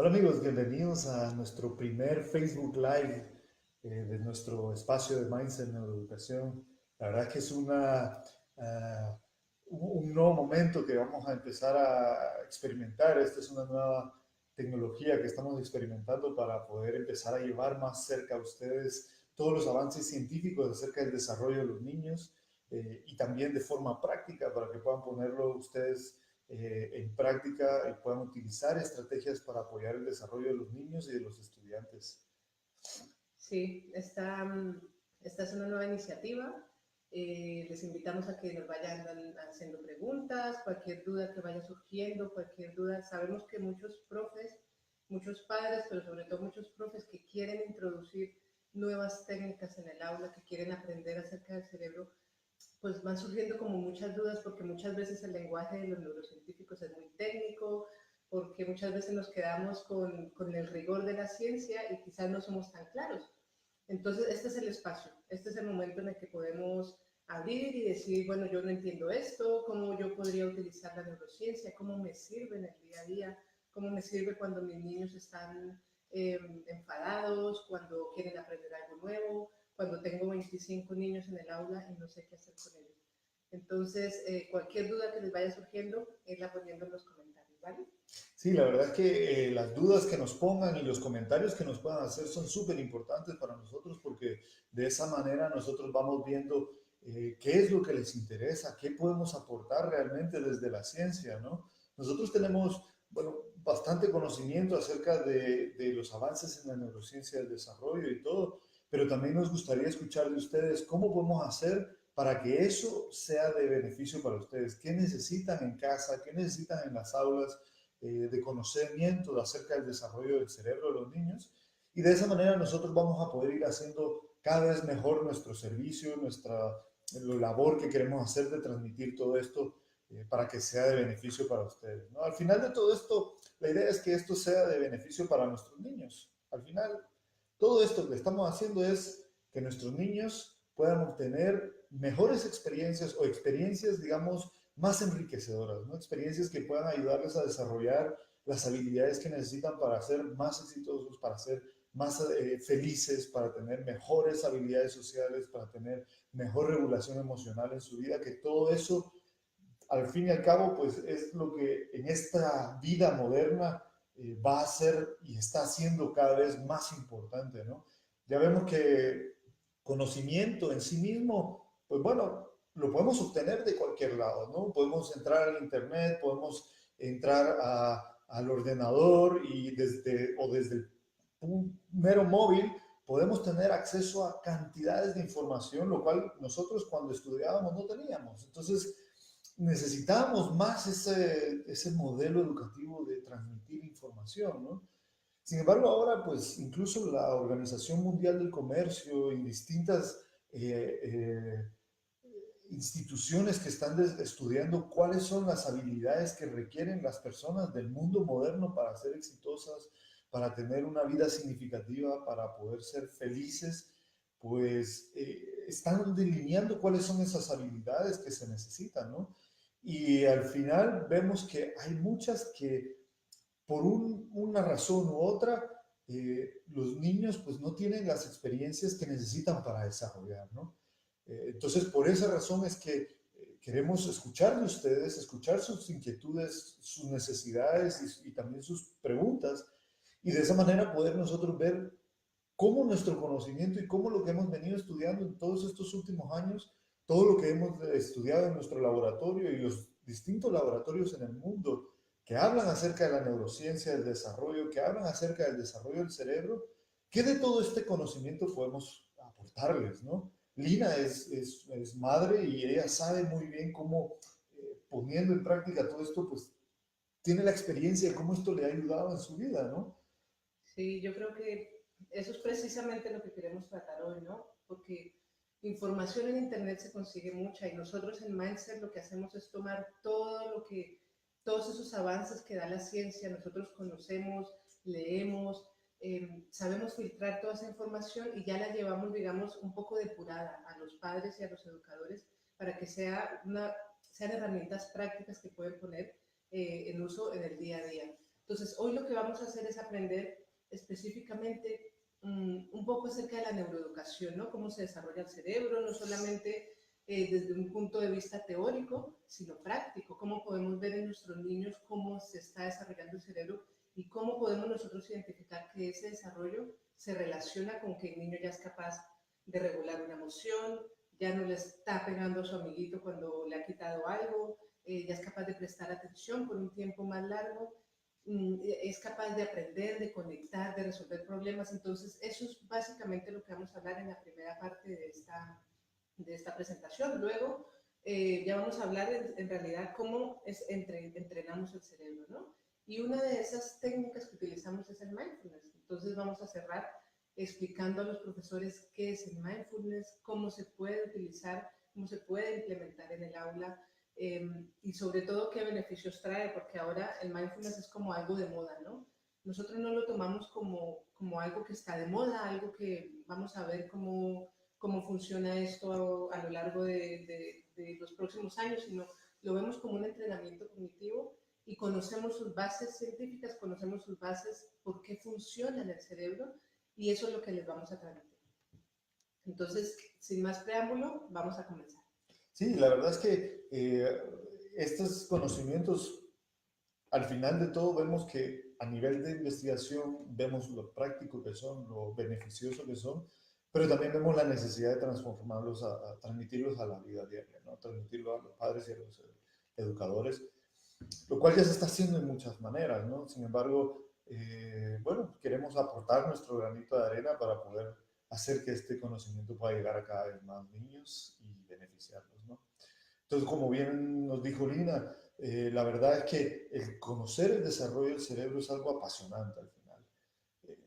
Hola amigos, bienvenidos a nuestro primer Facebook Live de nuestro espacio de Mindset en Educación. La verdad que es un nuevo momento que vamos a empezar a experimentar. Esta es una nueva tecnología que estamos experimentando para poder empezar a llevar más cerca a ustedes todos los avances científicos acerca del desarrollo de los niños y también de forma práctica para que puedan ponerlo ustedes en práctica y puedan utilizar estrategias para apoyar el desarrollo de los niños y de los estudiantes. Sí, esta es una nueva iniciativa. Les invitamos a que nos vayan haciendo preguntas, cualquier duda que vaya surgiendo, cualquier duda. Sabemos que muchos profes, muchos padres, pero sobre todo muchos profes que quieren introducir nuevas técnicas en el aula, que quieren aprender acerca del cerebro, pues van surgiendo como muchas dudas porque muchas veces el lenguaje de los neurocientíficos es muy técnico, porque muchas veces nos quedamos con el rigor de la ciencia y quizás no somos tan claros. Entonces, este es el espacio, este es el momento en el que podemos abrir y decir, bueno, yo no entiendo esto, cómo yo podría utilizar la neurociencia, cómo me sirve en el día a día, cómo me sirve cuando mis niños están enfadados, cuando quieren aprender algo nuevo, cuando tengo 25 niños en el aula y no sé qué hacer con ellos. Entonces, cualquier duda que les vaya surgiendo, irla poniendo en los comentarios, ¿vale? Sí, la verdad es que las dudas que nos pongan y los comentarios que nos puedan hacer son súper importantes para nosotros porque de esa manera nosotros vamos viendo qué es lo que les interesa, qué podemos aportar realmente desde la ciencia, ¿no? Nosotros tenemos, bueno, bastante conocimiento acerca de los avances en la neurociencia del desarrollo y todo, pero también nos gustaría escuchar de ustedes cómo podemos hacer para que eso sea de beneficio para ustedes. ¿Qué necesitan en casa? ¿Qué necesitan en las aulas? De conocimiento acerca del desarrollo del cerebro de los niños y de esa manera nosotros vamos a poder ir haciendo cada vez mejor nuestro servicio, la labor que queremos hacer de transmitir todo esto para que sea de beneficio para ustedes, ¿no? Al final de todo esto, la idea es que esto sea de beneficio para nuestros niños. Al final, todo esto que estamos haciendo es que nuestros niños puedan obtener mejores experiencias o experiencias, digamos, más enriquecedoras, ¿no? Experiencias que puedan ayudarles a desarrollar las habilidades que necesitan para ser más exitosos, para ser más felices, para tener mejores habilidades sociales, para tener mejor regulación emocional en su vida, que todo eso, al fin y al cabo, pues es lo que en esta vida moderna va a ser y está siendo cada vez más importante, ¿no? Ya vemos que conocimiento en sí mismo, pues bueno, lo podemos obtener de cualquier lado, ¿no? Podemos entrar al internet, podemos entrar al ordenador y desde el mero móvil podemos tener acceso a cantidades de información, lo cual nosotros cuando estudiábamos no teníamos. Entonces, necesitábamos más ese modelo educativo de transmitir información, ¿no? Sin embargo, ahora, pues incluso la Organización Mundial del Comercio y distintas eh, eh, instituciones que están estudiando cuáles son las habilidades que requieren las personas del mundo moderno para ser exitosas, para tener una vida significativa, para poder ser felices, pues están delineando cuáles son esas habilidades que se necesitan, ¿no? Y al final vemos que hay muchas que por una razón u otra, los niños pues no tienen las experiencias que necesitan para desarrollar, ¿no? Entonces, por esa razón es que queremos escuchar de ustedes, escuchar sus inquietudes, sus necesidades y también sus preguntas, y de esa manera poder nosotros ver cómo nuestro conocimiento y cómo lo que hemos venido estudiando en todos estos últimos años, todo lo que hemos estudiado en nuestro laboratorio y los distintos laboratorios en el mundo que hablan acerca de la neurociencia, del desarrollo, que hablan acerca del desarrollo del cerebro, ¿qué de todo este conocimiento podemos aportarles, ¿no? Lina es madre y ella sabe muy bien cómo, poniendo en práctica todo esto, pues tiene la experiencia de cómo esto le ha ayudado en su vida, ¿no? Sí, yo creo que eso es precisamente lo que queremos tratar hoy, ¿no? Porque información en Internet se consigue mucha y nosotros en Mindset lo que hacemos es tomar todos esos avances que da la ciencia, nosotros conocemos, leemos, sabemos filtrar toda esa información y ya la llevamos, digamos, un poco depurada a los padres y a los educadores para que sean herramientas prácticas que pueden poner en uso en el día a día. Entonces, hoy lo que vamos a hacer es aprender específicamente un poco acerca de la neuroeducación, ¿no? Cómo se desarrolla el cerebro, no solamente desde un punto de vista teórico, sino práctico, cómo podemos ver en nuestros niños cómo se está desarrollando el cerebro y cómo podemos nosotros identificar que ese desarrollo se relaciona con que el niño ya es capaz de regular una emoción, ya no le está pegando a su amiguito cuando le ha quitado algo, ya es capaz de prestar atención por un tiempo más largo, es capaz de aprender, de conectar, de resolver problemas. Entonces, eso es básicamente lo que vamos a hablar en la primera parte de esta presentación. Luego, ya vamos a hablar en realidad cómo entrenamos el cerebro, ¿no? Y una de esas técnicas que utilizamos es el mindfulness. Entonces, vamos a cerrar explicando a los profesores qué es el mindfulness, cómo se puede utilizar, cómo se puede implementar en el aula, y sobre todo qué beneficios trae, porque ahora el mindfulness es como algo de moda, ¿no? Nosotros no lo tomamos como algo que está de moda, algo que vamos a ver cómo funciona esto a lo largo de los próximos años, sino lo vemos como un entrenamiento cognitivo y conocemos sus bases científicas, conocemos sus bases, por qué funciona en el cerebro, y eso es lo que les vamos a transmitir. Entonces, sin más preámbulo, vamos a comenzar. Sí, la verdad es que estos conocimientos, al final de todo, vemos que a nivel de investigación vemos lo práctico que son, lo beneficioso que son, pero también vemos la necesidad de transformarlos, a transmitirlos a la vida diaria, ¿no? Transmitirlo a los padres y a los educadores, lo cual ya se está haciendo en muchas maneras, ¿no? Sin embargo, bueno, queremos aportar nuestro granito de arena para poder hacer que este conocimiento pueda llegar a cada vez más niños y beneficiarlos, ¿no? Entonces, como bien nos dijo Lina, la verdad es que el conocer el desarrollo del cerebro es algo apasionante al final.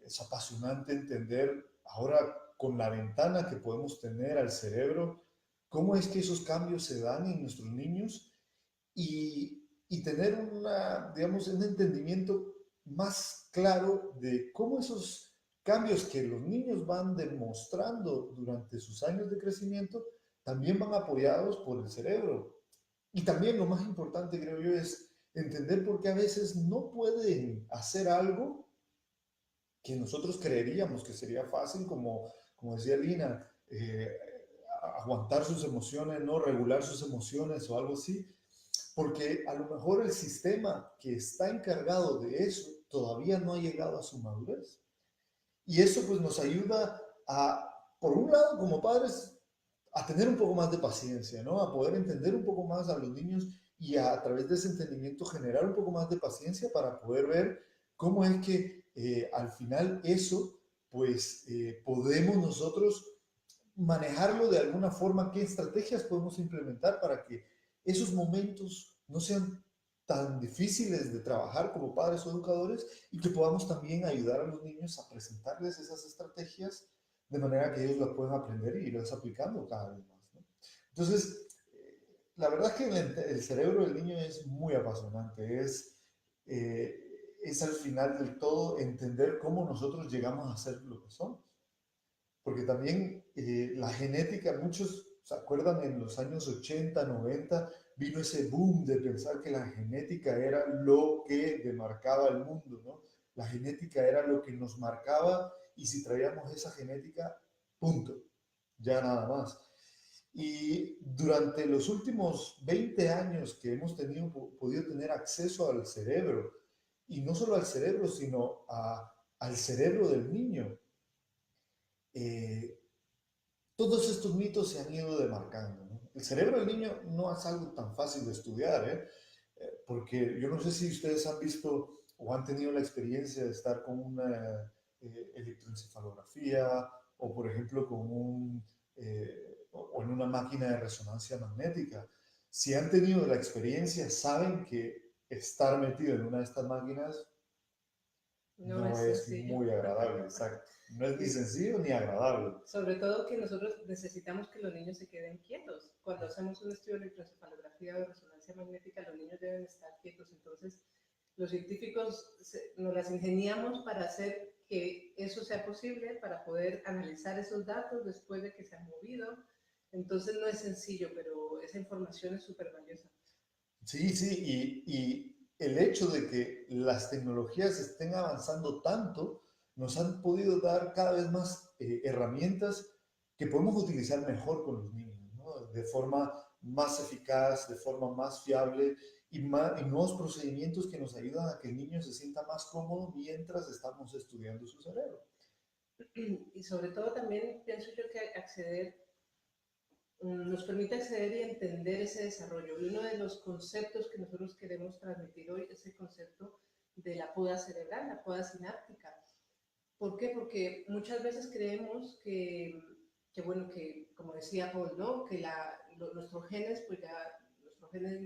Es apasionante entender ahora con la ventana que podemos tener al cerebro, cómo es que esos cambios se dan en nuestros niños y tener digamos, un entendimiento más claro de cómo esos cambios que los niños van demostrando durante sus años de crecimiento también van apoyados por el cerebro. Y también lo más importante, creo yo, es entender por qué a veces no pueden hacer algo que nosotros creeríamos que sería fácil, como decía Lina, aguantar sus emociones, no regular sus emociones o algo así, porque a lo mejor el sistema que está encargado de eso todavía no ha llegado a su madurez. Y eso pues nos ayuda a, por un lado, como padres, a tener un poco más de paciencia, ¿no? A poder entender un poco más a los niños y a través de ese entendimiento generar un poco más de paciencia para poder ver cómo es que al final eso, pues podemos nosotros manejarlo de alguna forma, qué estrategias podemos implementar para que esos momentos no sean tan difíciles de trabajar como padres o educadores y que podamos también ayudar a los niños a presentarles esas estrategias de manera que ellos las puedan aprender y irlas aplicando cada vez más, ¿no? Entonces, la verdad es que el cerebro del niño es muy apasionante, es al final del todo entender cómo nosotros llegamos a ser lo que somos. Porque también la genética, muchos se acuerdan en los años 80, 90, vino ese boom de pensar que la genética era lo que demarcaba el mundo, ¿no? La genética era lo que nos marcaba y si traíamos esa genética, punto, ya nada más. Y durante los últimos 20 años que hemos podido tener acceso al cerebro, y no solo al cerebro, sino al cerebro del niño, eh, todos estos mitos se han ido demarcando, ¿no? El cerebro del niño no es algo tan fácil de estudiar, ¿eh? Porque yo no sé si ustedes han visto o han tenido la experiencia de estar con una electroencefalografía o, por ejemplo, o en una máquina de resonancia magnética. Si han tenido la experiencia, saben que estar metido en una de estas máquinas No no es es sencillo. muy agradable, exacto. No es ni sencillo ni agradable. Sobre todo que nosotros necesitamos que los niños se queden quietos. Cuando hacemos un estudio de electroencefalografía o de resonancia magnética, los niños deben estar quietos. Entonces, los científicos nos las ingeniamos para hacer que eso sea posible, para poder analizar esos datos después de que se han movido. Entonces, no es sencillo, pero esa información es súper valiosa. Sí, sí, y el hecho de que las tecnologías estén avanzando tanto, nos han podido dar cada vez más herramientas que podemos utilizar mejor con los niños, ¿no? De forma más eficaz, de forma más fiable y nuevos procedimientos que nos ayudan a que el niño se sienta más cómodo mientras estamos estudiando su cerebro. Y sobre todo también pienso yo que acceder nos permite acceder y entender ese desarrollo. Y uno de los conceptos que nosotros queremos transmitir hoy es el concepto de la poda cerebral, la poda sináptica. ¿Por qué? Porque muchas veces creemos bueno, que como decía Paul, ¿no? Que nuestros genes, pues ya, nuestros genes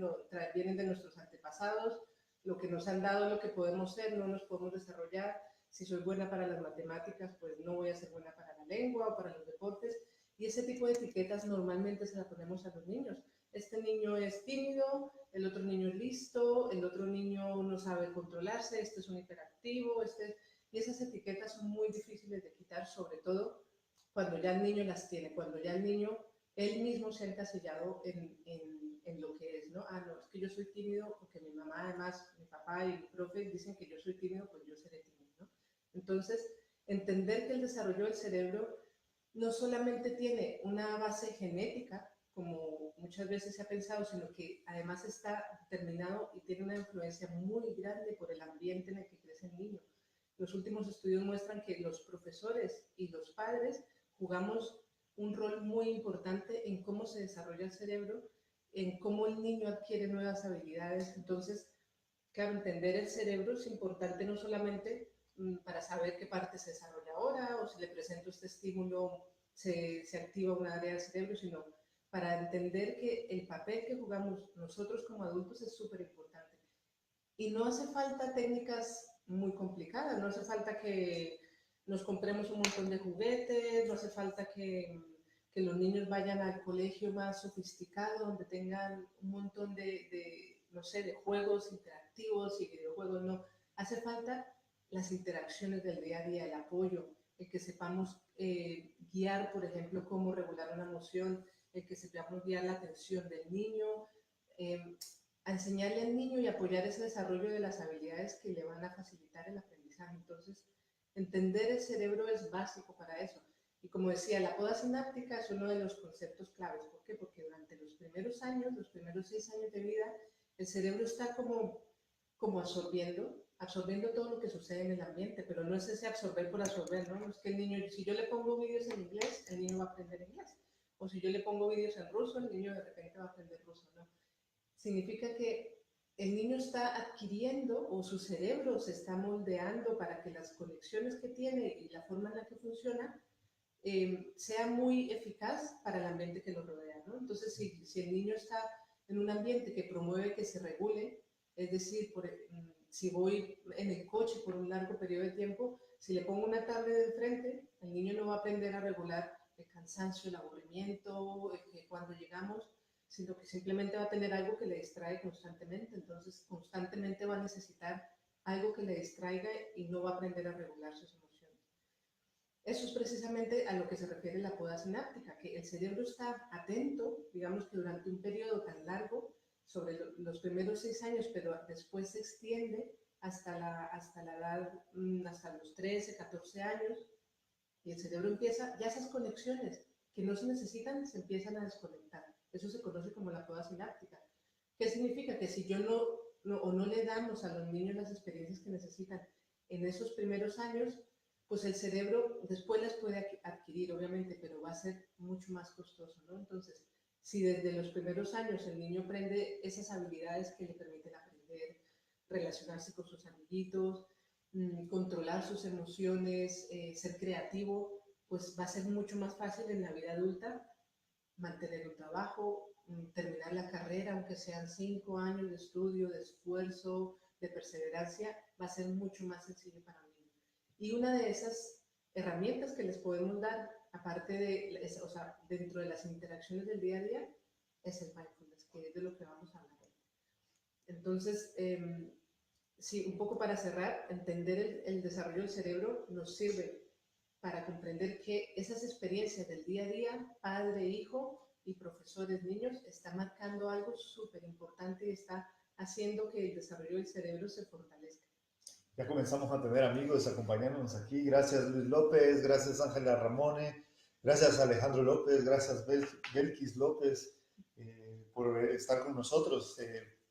vienen de nuestros antepasados, lo que nos han dado, lo que podemos ser, no nos podemos desarrollar. Si soy buena para las matemáticas, pues no voy a ser buena para la lengua o para los deportes. Y ese tipo de etiquetas normalmente se las ponemos a los niños. Este niño es tímido, el otro niño es listo, el otro niño no sabe controlarse, este es un hiperactivo, y esas etiquetas son muy difíciles de quitar, sobre todo cuando ya el niño las tiene, cuando ya el niño él mismo se ha encasillado en lo que es, ¿no? Ah, no, es que yo soy tímido porque mi mamá, además, mi papá y mi profe dicen que yo soy tímido, pues yo seré tímido, ¿no? Entonces, entender que el desarrollo del cerebro no solamente tiene una base genética, como muchas veces se ha pensado, sino que además está determinado y tiene una influencia muy grande por el ambiente en el que crece el niño. Los últimos estudios muestran que los profesores y los padres jugamos un rol muy importante en cómo se desarrolla el cerebro, en cómo el niño adquiere nuevas habilidades. Entonces, claro, entender el cerebro es importante no solamente para saber qué parte se desarrolla ahora o si le presento este estímulo se activa una área del cerebro, sino para entender que el papel que jugamos nosotros como adultos es súper importante. Y no hace falta técnicas muy complicadas, no hace falta que nos compremos un montón de juguetes, no hace falta que los niños vayan al colegio más sofisticado, donde tengan un montón no sé, de juegos interactivos y videojuegos, no. Hace falta las interacciones del día a día, el apoyo, el que sepamos guiar, por ejemplo, cómo regular una emoción, el que sepamos guiar la atención del niño, eh, a enseñarle al niño y apoyar ese desarrollo de las habilidades que le van a facilitar el aprendizaje. Entonces, entender el cerebro es básico para eso. Y como decía, la poda sináptica es uno de los conceptos claves. ¿Por qué? Porque durante los primeros años, los primeros 6 años de vida, el cerebro está como absorbiendo todo lo que sucede en el ambiente, pero no es ese absorber por absorber, ¿no? Es que el niño, si yo le pongo vídeos en inglés, el niño va a aprender inglés. O si yo le pongo vídeos en ruso, el niño de repente va a aprender ruso, ¿no? Significa que el niño está adquiriendo o su cerebro se está moldeando para que las conexiones que tiene y la forma en la que funciona sea muy eficaz para el ambiente que lo rodea, ¿no? Entonces, si el niño está en un ambiente que promueve que se regule, es decir, si voy en el coche por un largo periodo de tiempo, si le pongo una tablet de enfrente, el niño no va a aprender a regular el cansancio, el aburrimiento, que cuando llegamos, sino que simplemente va a tener algo que le distrae constantemente. Entonces, constantemente va a necesitar algo que le distraiga y no va a aprender a regular sus emociones. Eso es precisamente a lo que se refiere la poda sináptica, que el cerebro está atento, digamos que durante un periodo tan largo, sobre los primeros 6 años, pero después se extiende hasta la edad, hasta los 13, 14 años, y el cerebro empieza, ya esas conexiones que no se necesitan se empiezan a desconectar. Eso se conoce como la poda sináptica. ¿Qué significa? Que si yo no le damos a los niños las experiencias que necesitan en esos primeros años, pues el cerebro después las puede adquirir, obviamente, pero va a ser mucho más costoso, ¿no? Entonces, si desde los primeros años el niño aprende esas habilidades que le permiten aprender, relacionarse con sus amiguitos, controlar sus emociones, ser creativo, pues va a ser mucho más fácil en la vida adulta mantener un trabajo, terminar la carrera, aunque sean 5 años de estudio, de esfuerzo, de perseverancia, va a ser mucho más sencillo para mí. Y una de esas herramientas que les podemos dar, aparte o sea, dentro de las interacciones del día a día, es el mindfulness, que es de lo que vamos a hablar hoy. Entonces, sí, un poco para cerrar, entender el desarrollo del cerebro nos sirve para comprender que esas experiencias del día a día, padre, hijo y profesores, niños, está marcando algo súper importante y está haciendo que el desarrollo del cerebro se fortalezca. Ya comenzamos a tener amigos acompañándonos aquí. Gracias Luis López, gracias Ángela Ramone, gracias Alejandro López, gracias Belkis López por estar con nosotros.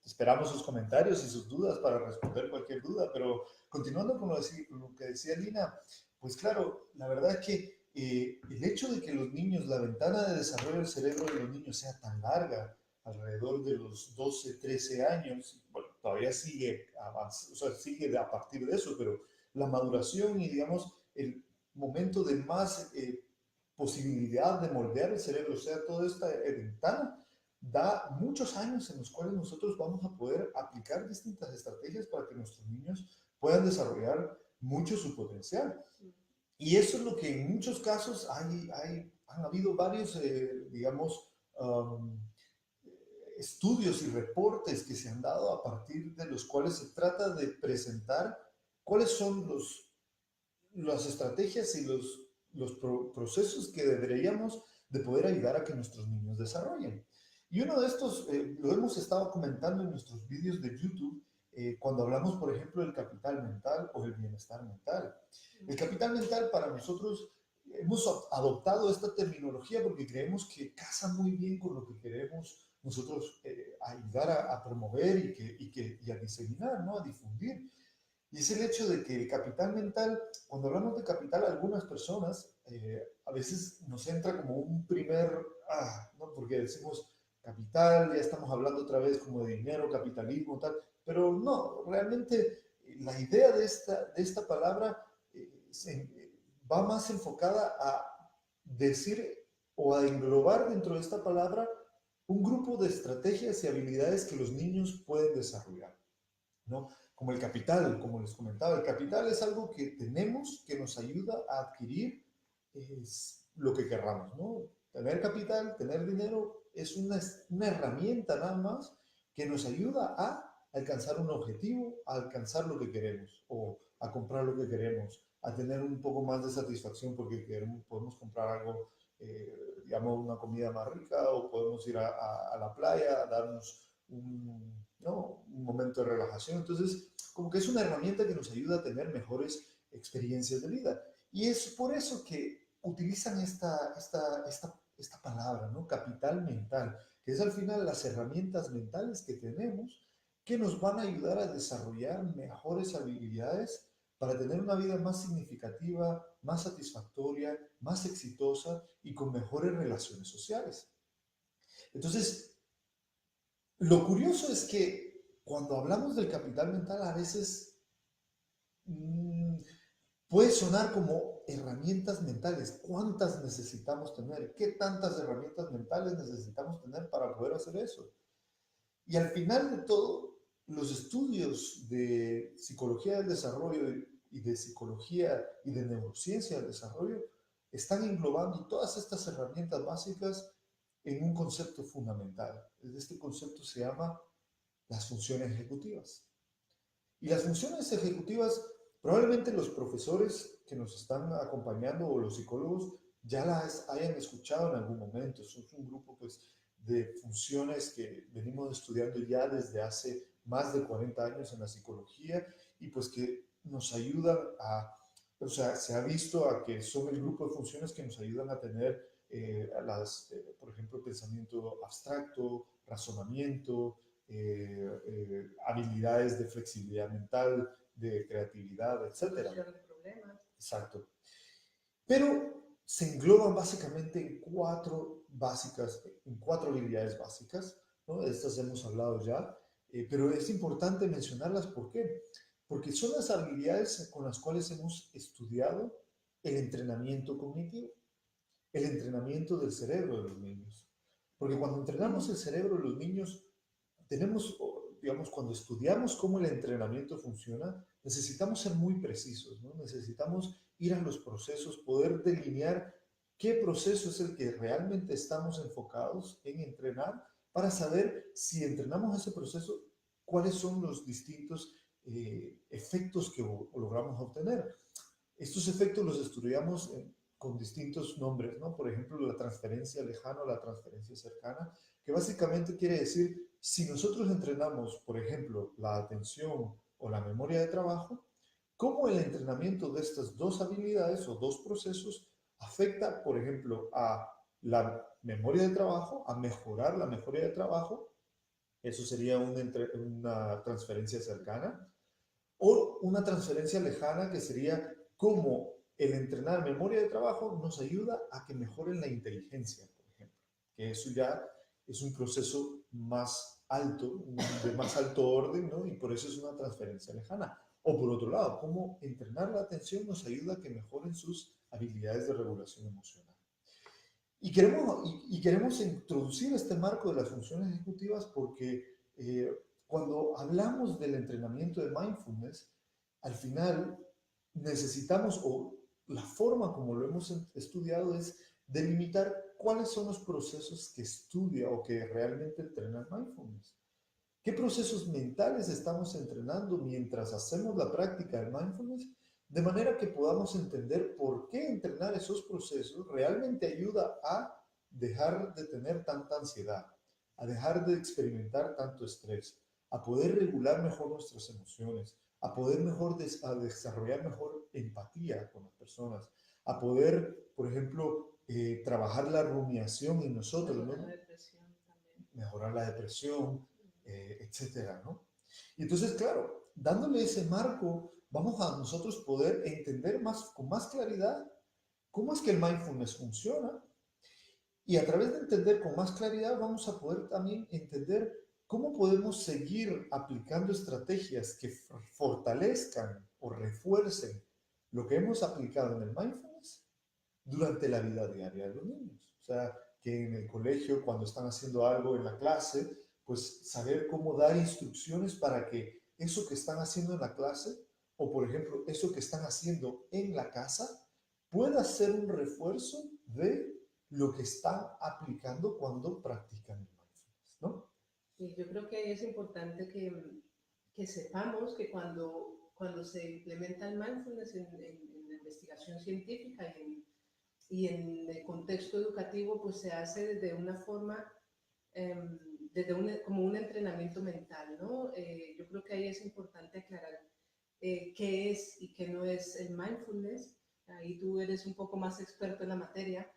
Esperamos sus comentarios y sus dudas para responder cualquier duda, pero continuando con lo que decía Lina, pues claro, la verdad es que el hecho de que los niños, la ventana de desarrollo del cerebro de los niños sea tan larga, alrededor de los 12, 13 años, bueno, todavía sigue avanzando, o sea, sigue a partir de eso, pero la maduración y, digamos, el momento de más posibilidad de moldear el cerebro, o sea, toda esta ventana, da muchos años en los cuales nosotros vamos a poder aplicar distintas estrategias para que nuestros niños puedan desarrollar mucho su potencial. Y eso es lo que en muchos casos han habido varios, digamos, um, estudios y reportes que se han dado a partir de los cuales se trata de presentar cuáles son las estrategias y procesos que deberíamos de poder ayudar a que nuestros niños desarrollen. Y uno de estos lo hemos estado comentando en nuestros vídeos de YouTube cuando hablamos, por ejemplo, del capital mental o el bienestar mental. El capital mental para nosotros hemos adoptado esta terminología porque creemos que casa muy bien con lo que queremos nosotros ayudar a promover y a diseminar, ¿no? A difundir. Y es el hecho de que el capital mental, cuando hablamos de capital, algunas personas a veces nos entra como un primer, ¿no? Porque decimos capital, ya estamos hablando otra vez como de dinero, capitalismo, tal, pero no, realmente la idea de esta palabra va más enfocada a decir o a englobar dentro de esta palabra un grupo de estrategias y habilidades que los niños pueden desarrollar, ¿no? Como el capital, como les comentaba, el capital es algo que tenemos que nos ayuda a adquirir lo que querramos, ¿no? Tener capital, tener dinero es una herramienta nada más que nos ayuda a alcanzar un objetivo, a alcanzar lo que queremos o a comprar lo que queremos, a tener un poco más de satisfacción porque podemos comprar algo, digamos, una comida más rica o podemos ir a la playa a darnos ¿no? Un momento de relajación. Entonces, como que es una herramienta que nos ayuda a tener mejores experiencias de vida. Y es por eso que utilizan esta palabra, ¿no? Capital mental, que es al final las herramientas mentales que tenemos que nos van a ayudar a desarrollar mejores habilidades para tener una vida más significativa, más satisfactoria, más exitosa y con mejores relaciones sociales. Entonces, lo curioso es que cuando hablamos del capital mental a veces mmm, puede sonar como herramientas mentales. ¿Cuántas necesitamos tener? ¿Qué tantas herramientas mentales necesitamos tener para poder hacer eso? Y al final de todo, los estudios de psicología del desarrollo y de psicología y de neurociencia del desarrollo están englobando todas estas herramientas básicas en un concepto fundamental. Este concepto se llama las funciones ejecutivas. Y las funciones ejecutivas, probablemente los profesores que nos están acompañando o los psicólogos ya las hayan escuchado en algún momento. Es un grupo pues, de funciones que venimos estudiando ya desde hace más de 40 años en la psicología y pues que nos ayudan o sea, se ha visto a que son el grupo de funciones que nos ayudan a tener, por ejemplo, pensamiento abstracto, razonamiento, habilidades de flexibilidad mental, de creatividad, etcétera. Solución de problemas. Exacto. Pero se engloban básicamente en cuatro habilidades básicas, ¿no? De estas hemos hablado ya, pero es importante mencionarlas. ¿Por qué? Porque son las habilidades con las cuales hemos estudiado el entrenamiento cognitivo, el entrenamiento del cerebro de los niños. Porque cuando entrenamos el cerebro de los niños, tenemos, digamos, cuando estudiamos cómo el entrenamiento funciona, necesitamos ser muy precisos, ¿no? Necesitamos ir a los procesos, poder delinear qué proceso es el que realmente estamos enfocados en entrenar para saber si entrenamos ese proceso, cuáles son los distintos efectos que logramos obtener. Estos efectos los estudiamos con distintos nombres, ¿no? Por ejemplo, la transferencia lejana o la transferencia cercana, que básicamente quiere decir, si nosotros entrenamos, por ejemplo, la atención o la memoria de trabajo, cómo el entrenamiento de estas dos habilidades o dos procesos afecta, por ejemplo, a la memoria de trabajo, a mejorar la memoria de trabajo. Eso sería una transferencia cercana. O una transferencia lejana, que sería cómo el entrenar memoria de trabajo nos ayuda a que mejoren la inteligencia, por ejemplo. Que eso ya es un proceso más alto, de más alto orden, ¿no? Y por eso es una transferencia lejana. O por otro lado, cómo entrenar la atención nos ayuda a que mejoren sus habilidades de regulación emocional. Y queremos introducir este marco de las funciones ejecutivas porque cuando hablamos del entrenamiento de mindfulness, al final necesitamos, o la forma como lo hemos estudiado es delimitar cuáles son los procesos que estudia o que realmente entrena el mindfulness. ¿Qué procesos mentales estamos entrenando mientras hacemos la práctica del mindfulness? De manera que podamos entender por qué entrenar esos procesos realmente ayuda a dejar de tener tanta ansiedad, a dejar de experimentar tanto estrés, a poder regular mejor nuestras emociones, a poder a desarrollar mejor empatía con las personas, a poder, por ejemplo, trabajar la rumiación en nosotros, Mejorar ¿no? la depresión también. Mejorar la depresión, etcétera, ¿no? Y entonces, claro, dándole ese marco, vamos a nosotros poder entender con más claridad cómo es que el mindfulness funciona, y a través de entender con más claridad vamos a poder también entender cómo podemos seguir aplicando estrategias que fortalezcan o refuercen lo que hemos aplicado en el mindfulness durante la vida diaria de los niños. O sea, que en el colegio, cuando están haciendo algo en la clase, pues saber cómo dar instrucciones para que eso que están haciendo en la clase, o por ejemplo, eso que están haciendo en la casa, pueda ser un refuerzo de lo que están aplicando cuando practican el mindfulness, ¿no? Y yo creo que es importante que sepamos que cuando se implementa el mindfulness en la investigación científica y en el contexto educativo, pues se hace desde una forma, como un entrenamiento mental, ¿no? Yo creo que ahí es importante aclarar qué es y qué no es el mindfulness. Ahí tú eres un poco más experto en la materia,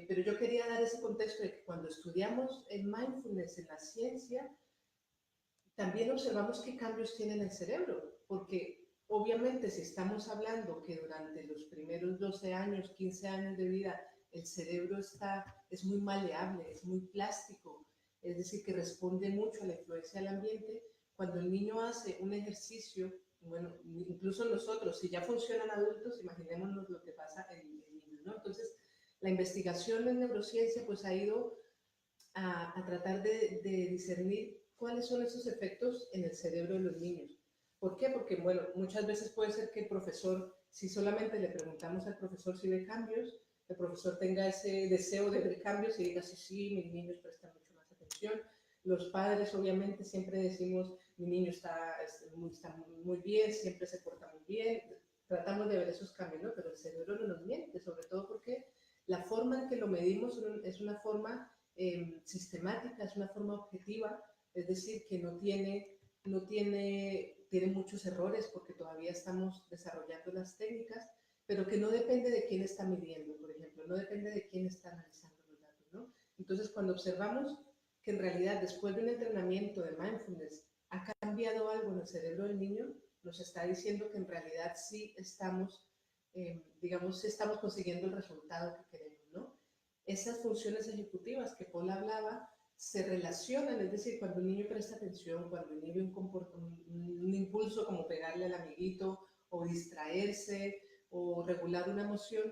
pero yo quería dar ese contexto de que cuando estudiamos el mindfulness en la ciencia, también observamos qué cambios tiene en el cerebro, porque obviamente si estamos hablando que durante los primeros 12 años, 15 años de vida, el cerebro es muy maleable, es muy plástico, es decir, que responde mucho a la influencia del ambiente, cuando el niño hace un ejercicio, bueno, incluso nosotros, si ya funcionan adultos, imaginémonos lo que pasa en niños, ¿no? Entonces, la investigación en neurociencia pues ha ido a tratar de discernir cuáles son esos efectos en el cerebro de los niños. ¿Por qué? Porque, bueno, muchas veces puede ser que el profesor, si solamente le preguntamos al profesor si ve cambios, el profesor tenga ese deseo de ver cambios y diga, sí, sí, mis niños prestan mucho más atención. Los padres, obviamente, siempre decimos, mi niño está muy bien, siempre se porta muy bien. Tratamos de ver esos cambios, ¿no? Pero el cerebro no nos miente, sobre todo porque la forma en que lo medimos es una forma sistemática, es una forma objetiva, es decir, que tiene muchos errores porque todavía estamos desarrollando las técnicas, pero que no depende de quién está midiendo, por ejemplo, no depende de quién está analizando los datos, ¿no? Entonces, cuando observamos que en realidad después de un entrenamiento de mindfulness ha cambiado algo en el cerebro del niño, nos está diciendo que en realidad sí estamos, digamos, sí estamos consiguiendo el resultado que queremos, ¿no? Esas funciones ejecutivas que Paul hablaba se relacionan, es decir, cuando un niño presta atención, cuando inhibe un impulso como pegarle al amiguito o distraerse o regular una emoción,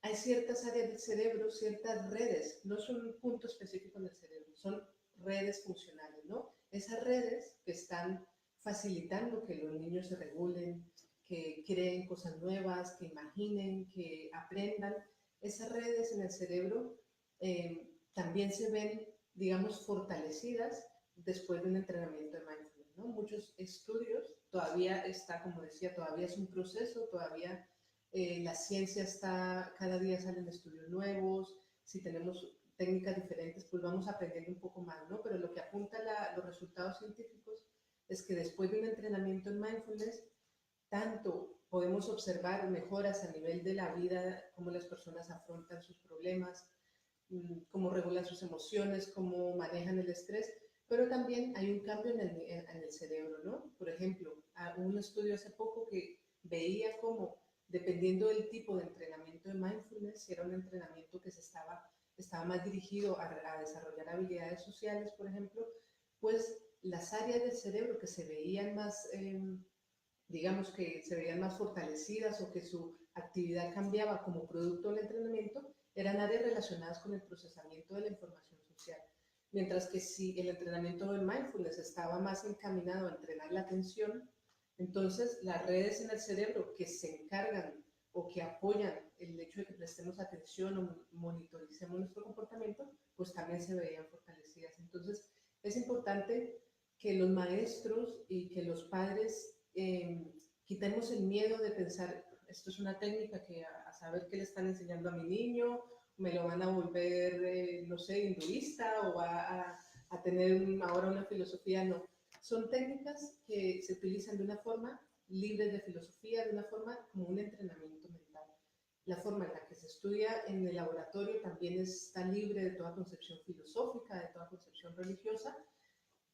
hay ciertas áreas del cerebro, ciertas redes, no son un punto específico del cerebro, son redes funcionales, ¿no? Esas redes que están facilitando que los niños se regulen, que creen cosas nuevas, que imaginen, que aprendan, esas redes en el cerebro también se ven, digamos, fortalecidas después de un entrenamiento de mindfulness, ¿no? Muchos estudios, todavía está, como decía, todavía es un proceso, todavía la ciencia está, cada día salen estudios nuevos, si tenemos técnicas diferentes, pues vamos aprendiendo un poco más, ¿no? Pero lo que apunta los resultados científicos es que después de un entrenamiento en mindfulness, tanto podemos observar mejoras a nivel de la vida, cómo las personas afrontan sus problemas, cómo regulan sus emociones, cómo manejan el estrés, pero también hay un cambio en el cerebro, ¿no? Por ejemplo, hubo un estudio hace poco que veía cómo, dependiendo del tipo de entrenamiento de mindfulness, si era un entrenamiento que estaba más dirigido a desarrollar habilidades sociales, por ejemplo, pues las áreas del cerebro que se veían más, digamos que se veían más fortalecidas o que su actividad cambiaba como producto del entrenamiento, eran áreas relacionadas con el procesamiento de la información social. Mientras que si el entrenamiento del mindfulness estaba más encaminado a entrenar la atención, entonces las redes en el cerebro que se encargan o que apoyan el hecho de que prestemos atención o monitoricemos nuestro comportamiento, pues también se veían fortalecidas. Entonces es importante que los maestros y que los padres quitemos el miedo de pensar, esto es una técnica que a saber qué le están enseñando a mi niño, me lo van a volver, no sé, hinduista o a tener ahora una filosofía, no. Son técnicas que se utilizan de una forma libre de filosofía, de una forma como un entrenamiento mental. La forma en la que se estudia en el laboratorio también está libre de toda concepción filosófica, de toda concepción religiosa,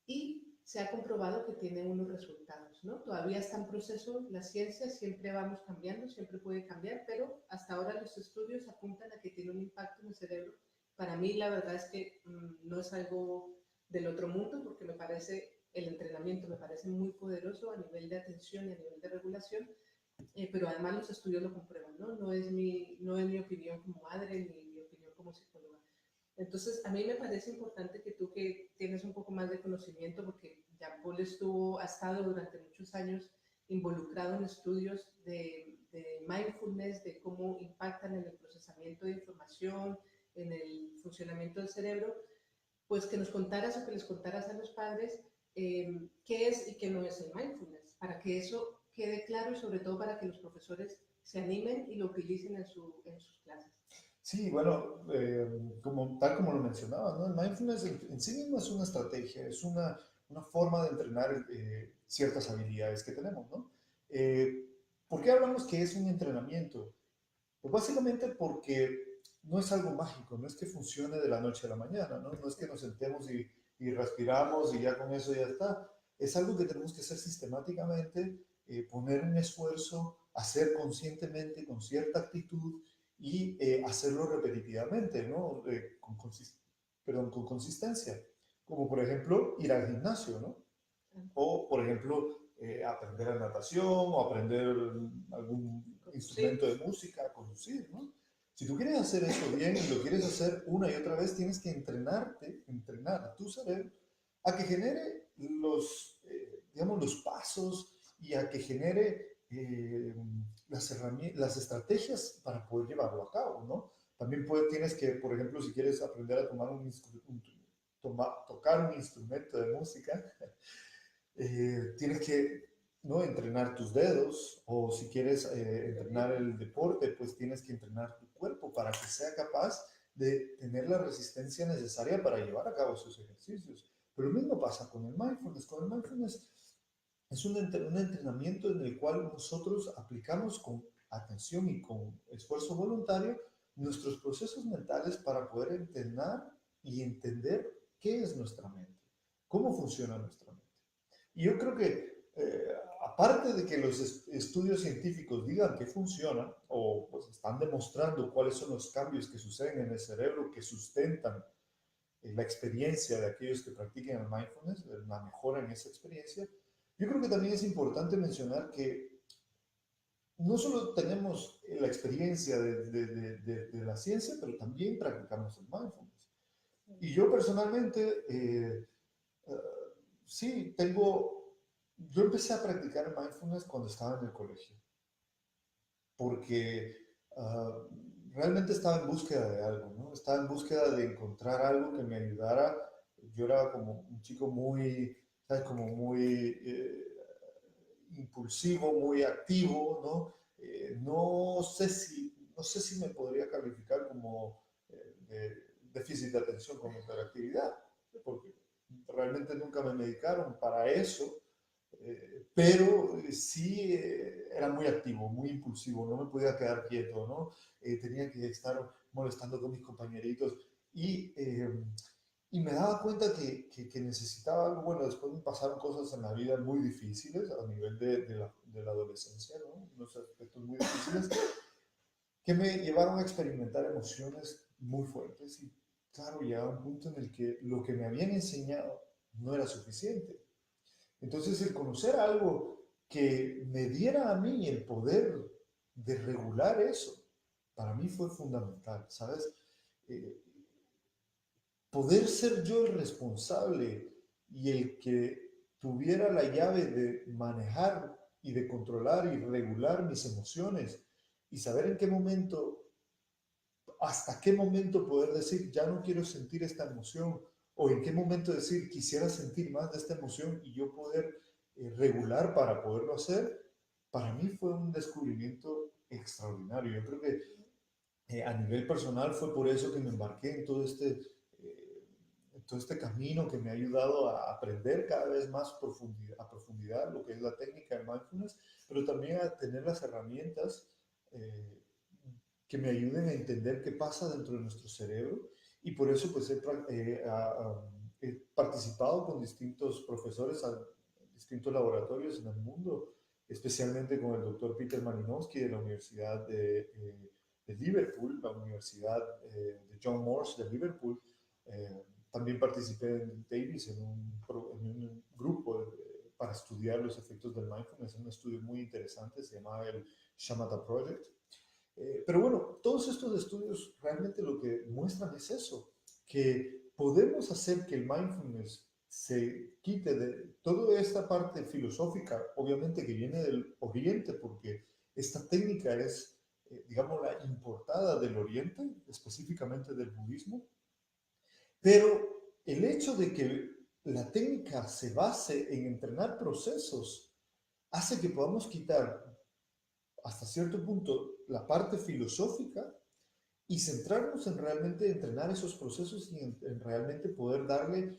y se ha comprobado que tiene unos resultados, ¿no? Todavía está en proceso la ciencia, siempre vamos cambiando, siempre puede cambiar, pero hasta ahora los estudios apuntan a que tiene un impacto en el cerebro. Para mí la verdad es que no es algo del otro mundo, porque me parece, el entrenamiento me parece muy poderoso a nivel de atención y a nivel de regulación, pero además los estudios lo comprueban, ¿no? No es mi opinión como madre ni mi opinión como psicóloga. Entonces, a mí me parece importante que tú que tienes un poco más de conocimiento, porque Jean-Paul ha estado durante muchos años involucrado en estudios de mindfulness, de cómo impactan en el procesamiento de información, en el funcionamiento del cerebro, pues que nos contaras o que les contaras a los padres qué es y qué no es el mindfulness, para que eso quede claro y sobre todo para que los profesores se animen y lo utilicen en sus clases. Sí, bueno, tal como lo mencionaba, ¿no? El mindfulness en sí mismo es una estrategia, es una forma de entrenar ciertas habilidades que tenemos, ¿no? ¿Por qué hablamos que es un entrenamiento? Pues básicamente porque no es algo mágico, no es que funcione de la noche a la mañana, ¿no? No es que nos sentemos y respiramos y ya con eso ya está. Es algo que tenemos que hacer sistemáticamente, poner un esfuerzo, hacer conscientemente, con cierta actitud y hacerlo repetitivamente, ¿no? Con consistencia. Como por ejemplo ir al gimnasio, ¿no? O por ejemplo aprender a natación o aprender algún Sí, instrumento de música, a conducir, ¿no? Si tú quieres hacer eso bien y lo quieres hacer una y otra vez, tienes que entrenar a tu cerebro a que genere digamos, los pasos y a que genere las estrategias para poder llevarlo a cabo, ¿no? También tienes que, por ejemplo, si quieres aprender a tocar un instrumento de música, tienes que, ¿no?, entrenar tus dedos, o si quieres entrenar el deporte, pues tienes que entrenar tu cuerpo para que sea capaz de tener la resistencia necesaria para llevar a cabo esos ejercicios. Pero lo mismo pasa con el mindfulness. Con el mindfulness es un entrenamiento en el cual nosotros aplicamos con atención y con esfuerzo voluntario nuestros procesos mentales para poder entrenar y entender qué es nuestra mente, cómo funciona nuestra mente. Y yo creo que, aparte de que los estudios científicos digan que funciona, o pues están demostrando cuáles son los cambios que suceden en el cerebro que sustentan la experiencia de aquellos que practiquen el mindfulness, la mejora en esa experiencia, yo creo que también es importante mencionar que no solo tenemos la experiencia de la ciencia, pero también practicamos el mindfulness. Y yo personalmente, uh, sí, yo empecé a practicar mindfulness cuando estaba en el colegio, porque realmente estaba en búsqueda de algo, ¿no? Estaba en búsqueda de encontrar algo que me ayudara. Yo era como un chico muy, ¿sabes? Como muy impulsivo, muy activo, ¿no? No sé si me podría calificar como de déficit de atención con hiperactividad, porque realmente nunca me medicaron para eso, Pero sí era muy activo, muy impulsivo, no me podía quedar quieto, ¿no? Tenía que estar molestando con mis compañeritos y me daba cuenta que necesitaba algo. Bueno, después me pasaron cosas en la vida muy difíciles a nivel de la adolescencia, ¿no? Unos aspectos muy difíciles que me llevaron a experimentar emociones muy fuertes y claro, llegaba un punto en el que lo que me habían enseñado no era suficiente. Entonces, el conocer algo que me diera a mí el poder de regular eso, para mí fue fundamental, ¿sabes? Eh, Poder ser yo el responsable y el que tuviera la llave de manejar y de controlar y regular mis emociones y saber en qué momento, hasta qué momento poder decir, ya no quiero sentir esta emoción, o en qué momento decir, quisiera sentir más de esta emoción y yo poder regular para poderlo hacer, para mí fue un descubrimiento extraordinario. Yo creo que a nivel personal fue por eso que me embarqué en todo este camino que me ha ayudado a aprender cada vez más a profundidad lo que es la técnica de mindfulness, pero también a tener las herramientas eh, que me ayuden a entender qué pasa dentro de nuestro cerebro. Y por eso pues he participado con distintos profesores a distintos laboratorios en el mundo, especialmente con el doctor Peter Malinowski de la Universidad de Liverpool, la Universidad de John Moores de Liverpool. También participé en Davis en un grupo para estudiar los efectos del mindfulness, un estudio muy interesante, se llamaba el Shamatha Project. Pero bueno, todos estos estudios realmente lo que muestran es eso, que podemos hacer que el mindfulness se quite de toda esta parte filosófica, obviamente que viene del Oriente, porque esta técnica es, digamos, la importada del Oriente, específicamente del budismo, pero el hecho de que la técnica se base en entrenar procesos hace que podamos quitar hasta cierto punto la parte filosófica y centrarnos en realmente entrenar esos procesos y en realmente poder darle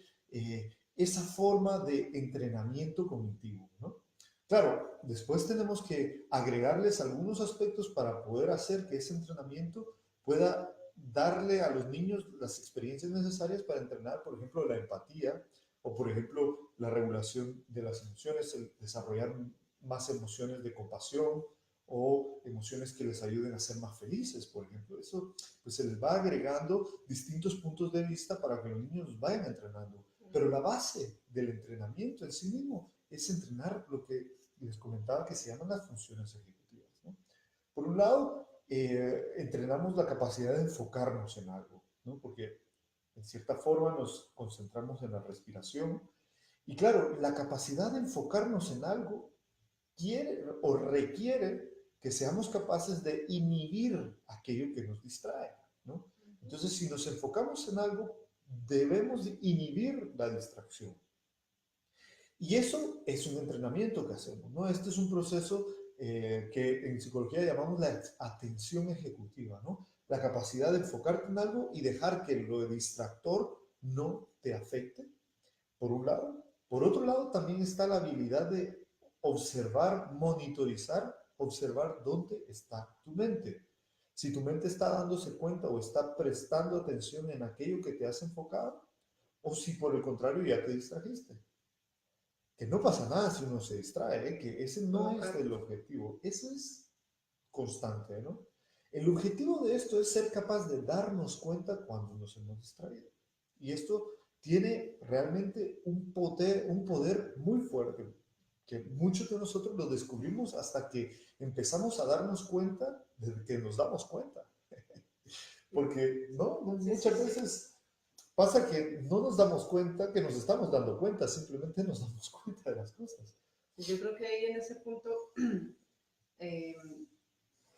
esa forma de entrenamiento cognitivo, ¿no? Claro, después tenemos que agregarles algunos aspectos para poder hacer que ese entrenamiento pueda darle a los niños las experiencias necesarias para entrenar, por ejemplo, la empatía o, por ejemplo, la regulación de las emociones, el desarrollar más emociones de compasión o emociones que les ayuden a ser más felices, por ejemplo. Eso pues se les va agregando distintos puntos de vista para que los niños vayan entrenando. Pero la base del entrenamiento en sí mismo es entrenar lo que les comentaba que se llaman las funciones ejecutivas, ¿no? Por un lado, entrenamos la capacidad de enfocarnos en algo, ¿no? Porque en cierta forma nos concentramos en la respiración. Y claro, la capacidad de enfocarnos en algo quiere o requiere que seamos capaces de inhibir aquello que nos distrae, ¿no? Entonces, si nos enfocamos en algo, debemos inhibir la distracción. Y eso es un entrenamiento que hacemos, ¿no? Este es un proceso que en psicología llamamos la atención ejecutiva, ¿no? La capacidad de enfocarte en algo y dejar que lo de distractor no te afecte, por un lado. Por otro lado, también está la habilidad de observar, monitorizar, observar dónde está tu mente. Si tu mente está dándose cuenta o está prestando atención en aquello que te has enfocado, o si por el contrario ya te distrajiste. Que no pasa nada si uno se distrae, ¿eh? Que ese no es el objetivo, eso es constante, ¿no? El objetivo de esto es ser capaz de darnos cuenta cuando nos hemos distraído. Y esto tiene realmente un poder muy fuerte, que muchos de nosotros lo descubrimos hasta que empezamos a darnos cuenta de que nos damos cuenta. Porque, ¿no? Sí, sí, Muchas sí. veces pasa que no nos damos cuenta que nos estamos dando cuenta, simplemente nos damos cuenta de las cosas. Yo creo que ahí en ese punto, eh,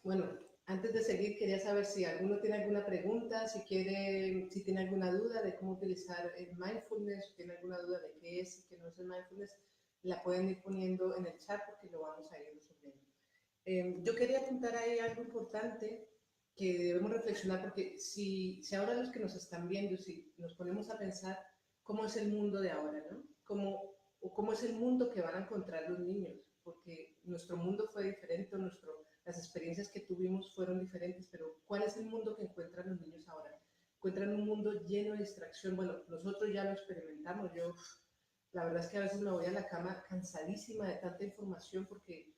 bueno, antes de seguir quería saber si alguno tiene alguna pregunta, si quiere, si tiene alguna duda de cómo utilizar el mindfulness, si tiene alguna duda de qué es y qué no es el mindfulness, la pueden ir poniendo en el chat porque lo vamos a ir resolviendo. Yo quería apuntar ahí algo importante que debemos reflexionar porque si ahora los que nos están viendo, si nos ponemos a pensar cómo es el mundo de ahora, ¿no? Como o cómo es el mundo que van a encontrar los niños, porque nuestro mundo fue diferente, las experiencias que tuvimos fueron diferentes, pero ¿cuál es el mundo que encuentran los niños ahora? Encuentran un mundo lleno de distracción. Bueno, nosotros ya lo experimentamos. Yo, la verdad es que a veces me voy a la cama cansadísima de tanta información porque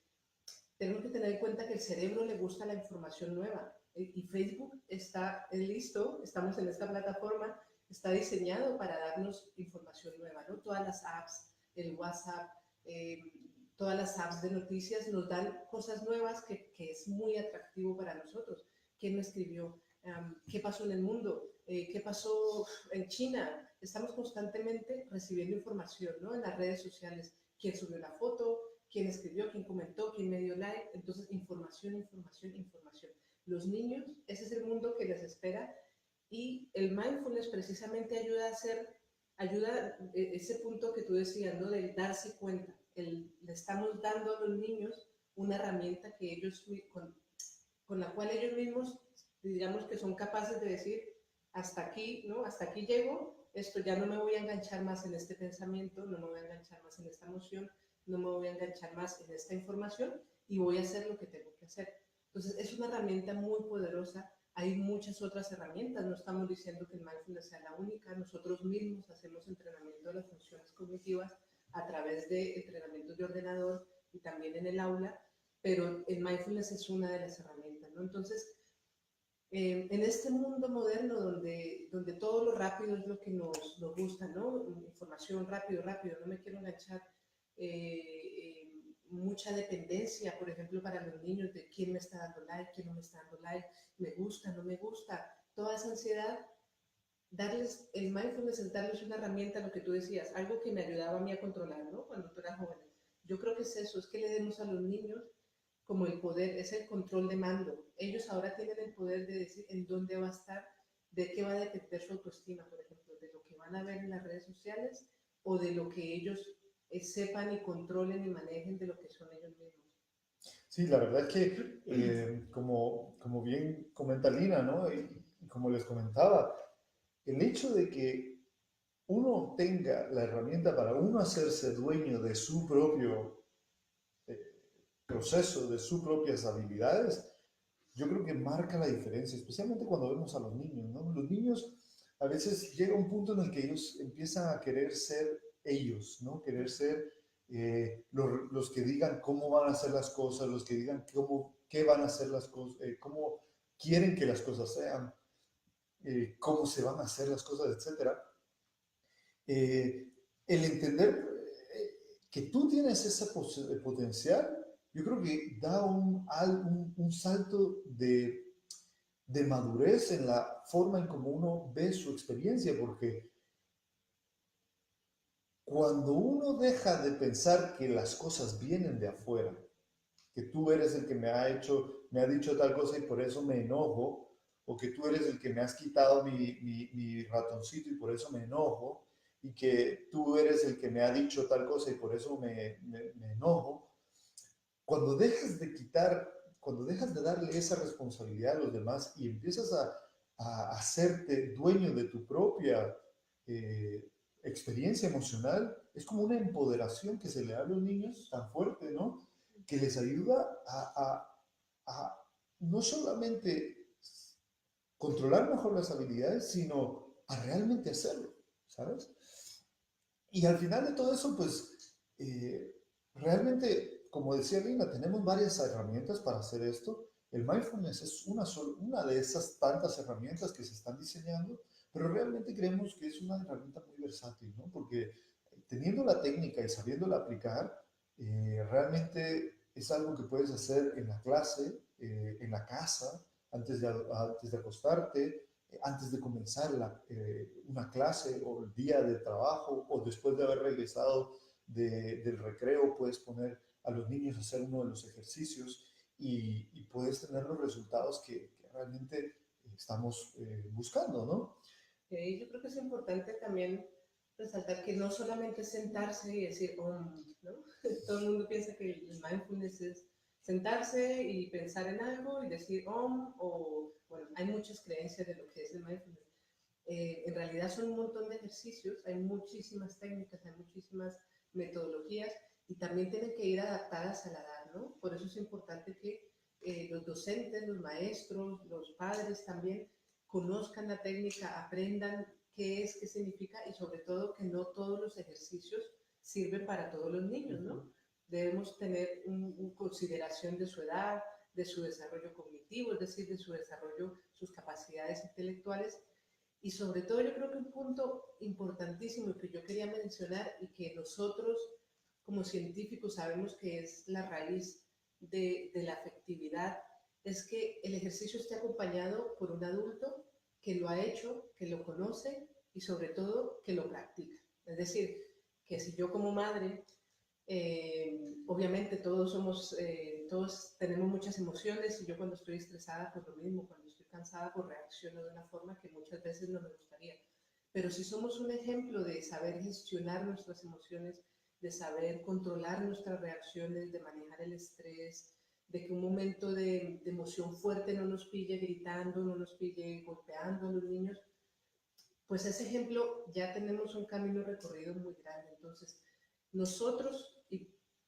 tenemos que tener en cuenta que el cerebro le gusta la información nueva y Facebook está listo, estamos en esta plataforma, está diseñado para darnos información nueva, ¿no? Todas las apps, el WhatsApp, eh, todas las apps de noticias nos dan cosas nuevas que es muy atractivo para nosotros. ¿Quién me escribió? ¿Qué pasó en el mundo? ¿Qué pasó en China? Estamos constantemente recibiendo información, ¿no? En las redes sociales. ¿Quién subió la foto? ¿Quién escribió? ¿Quién comentó? ¿Quién me dio like? Entonces, información, información, información. Los niños, ese es el mundo que les espera y el mindfulness precisamente ayuda ese punto que tú decías, ¿no? Del darse cuenta. Le estamos dando a los niños una herramienta que ellos, con la cual ellos mismos, digamos que son capaces de decir, hasta aquí, ¿no? Hasta aquí llego, esto ya no me voy a enganchar más en este pensamiento, no me voy a enganchar más en esta emoción, no me voy a enganchar más en esta información y voy a hacer lo que tengo que hacer. Entonces, es una herramienta muy poderosa. Hay muchas otras herramientas, no estamos diciendo que el mindfulness sea la única, nosotros mismos hacemos entrenamiento de las funciones cognitivas a través de entrenamientos de ordenador y también en el aula, pero el mindfulness es una de las herramientas, ¿no? Entonces, en este mundo moderno donde todo lo rápido es lo que nos gusta, ¿no? Información rápido, rápido, no me quiero enganchar. Mucha dependencia, por ejemplo, para los niños, de quién me está dando like, quién no me está dando like, me gusta, no me gusta, toda esa ansiedad. Darles el mindfulness es darles una herramienta, lo que tú decías, algo que me ayudaba a mí a controlar, ¿no? Cuando tú eras joven. Yo creo que es eso, es que le demos a los niños como el poder, es el control de mando. Ellos ahora tienen el poder de decir en dónde va a estar, de qué va a depender su autoestima, por ejemplo, de lo que van a ver en las redes sociales o de lo que ellos sepan y controlen y manejen de lo que son ellos mismos. Sí, la verdad es que, como bien comenta Lina, ¿no? Y como les comentaba, el hecho de que uno tenga la herramienta para uno hacerse dueño de su propio proceso, de sus propias habilidades, yo creo que marca la diferencia, especialmente cuando vemos a los niños, ¿no? Los niños a veces llega un punto en el que ellos empiezan a querer ser ellos, ¿no? Querer ser los que digan cómo van a hacer las cosas, los que digan qué van a hacer las cosas, cómo quieren que las cosas sean, cómo se van a hacer las cosas, etcétera. El entender que tú tienes ese potencial, yo creo que da un salto de madurez en la forma en cómo uno ve su experiencia, porque cuando uno deja de pensar que las cosas vienen de afuera, que tú eres el que me ha dicho tal cosa y por eso me enojo, o que tú eres el que me has quitado mi ratoncito y por eso me enojo, y que tú eres el que me ha dicho tal cosa y por eso me enojo. Cuando dejas de darle esa responsabilidad a los demás y empiezas a hacerte dueño de tu propia eh, experiencia emocional, es como una empoderación que se le da a los niños tan fuerte, ¿no? Que les ayuda a no solamente controlar mejor las habilidades, sino a realmente hacerlo, ¿sabes? Y al final de todo eso, pues, realmente, como decía Lina, tenemos varias herramientas para hacer esto. El mindfulness es una de esas tantas herramientas que se están diseñando, pero realmente creemos que es una herramienta muy versátil, ¿no? Porque teniendo la técnica y sabiéndola aplicar, realmente es algo que puedes hacer en la clase, en la casa, antes de acostarte, antes de comenzar una clase o el día de trabajo o después de haber regresado del recreo, puedes poner a los niños a hacer uno de los ejercicios y puedes tener los resultados que realmente estamos buscando, ¿no? Yo creo que es importante también resaltar que no solamente es sentarse y decir, ¿no? Todo el mundo piensa que el mindfulness es sentarse y pensar en algo y decir, o, bueno, hay muchas creencias de lo que es el mindfulness. En realidad son un montón de ejercicios, hay muchísimas técnicas, hay muchísimas metodologías y también tienen que ir adaptadas a la edad, ¿no? Por eso es importante que los docentes, los maestros, los padres también conozcan la técnica, aprendan qué es, qué significa y sobre todo que no todos los ejercicios sirven para todos los niños, ¿no? Debemos tener consideración de su edad, de su desarrollo cognitivo, es decir, de su desarrollo, sus capacidades intelectuales. Y sobre todo yo creo que un punto importantísimo que yo quería mencionar y que nosotros como científicos sabemos que es la raíz de la afectividad, es que el ejercicio esté acompañado por un adulto que lo ha hecho, que lo conoce y sobre todo que lo practica. Es decir, que si yo como madre, obviamente todos tenemos muchas emociones y yo cuando estoy estresada por lo mismo, cuando estoy cansada pues reacciono de una forma que muchas veces no me gustaría. Pero si somos un ejemplo de saber gestionar nuestras emociones, de saber controlar nuestras reacciones, de manejar el estrés, de que un momento de emoción fuerte no nos pille gritando, no nos pille golpeando a los niños, pues ese ejemplo ya tenemos un camino recorrido muy grande. Entonces, nosotros,